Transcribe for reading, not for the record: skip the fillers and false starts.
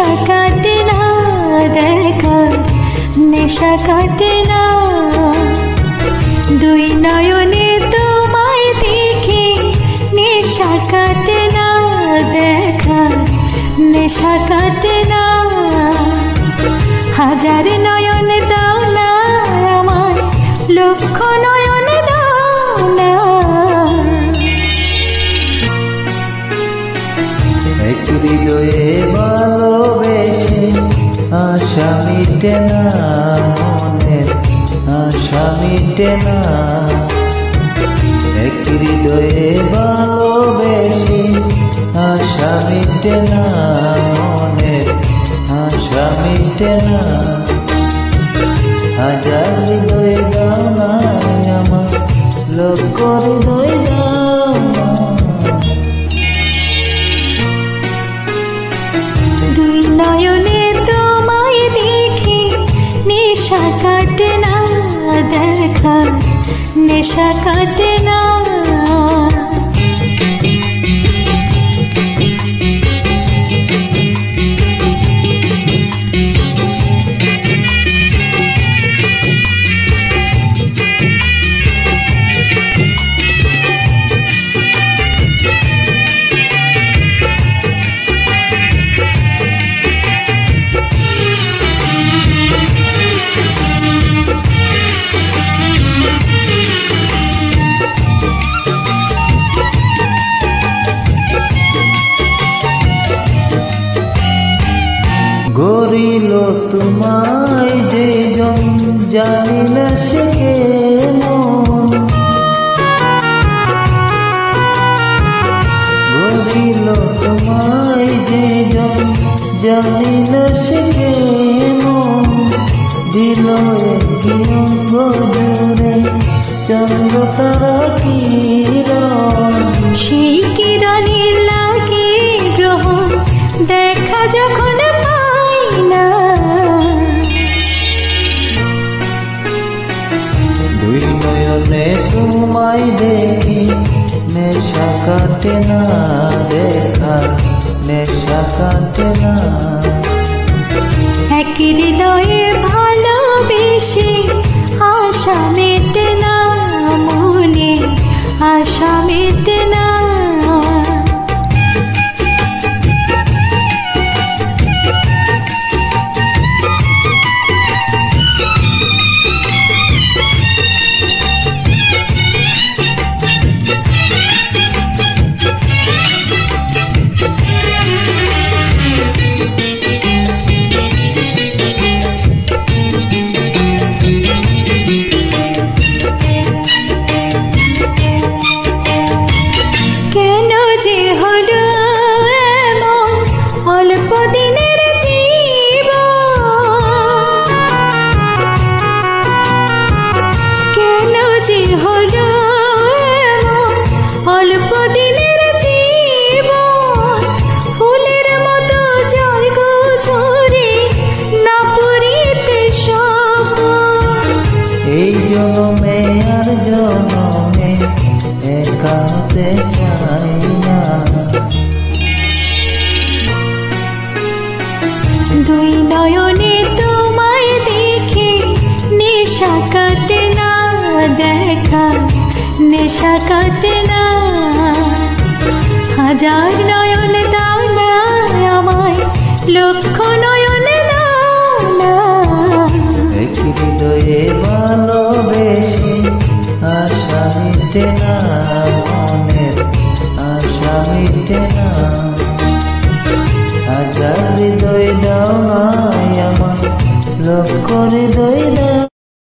নেশা কাটে না দেখার নেশা কাটে না দুই নয়নে তোমায় দেখে নেশা কাটে না দেখার নেশা কাটে না হাজার নয়ন দাও না আমার লক্ষ নয়ন দাও না এক হৃদয়ে ভালোবেসে আশা মিটে না মনের আশা মিটে না এক হৃদয়ে ভালোবেসে আশা মিটে না মনের আশা মিটে না হাজার হৃদয় দাও না আমার লক্ষ হৃদয় দাও না দুই নয়নে তোমায় দেখে নেশা কাটে না দেখা নেশা কাটে না গরিল তোমায় যে জন জানি না সে কেমন গরিল তোমায় যে জন জানি না সে কেমন দিল কি অঙ্গ জুড়ে চন্দ্র তারা কিরণ সেই কিরণে লাগে গ্রহ দেখা যখন দুই নয়নে তোমায় দেখি নেশা কাটে না দেখা নেশা কাটে না এক হৃদয়ে ভালোবেসে আশা মেটে না মনে আশা মেটে না এই জন্মে আর জন্মে একা হতে চাই না দুই নয়নে তোমায় দেখে নেশা কাটে না দেখা নেশা কাটে না হাজার নয়ন দাও না আমায় লক্ষ নয়ন দাও না এক হৃদয়ে ভালোবেসে আশা মিটে না মনের আশা মিটে না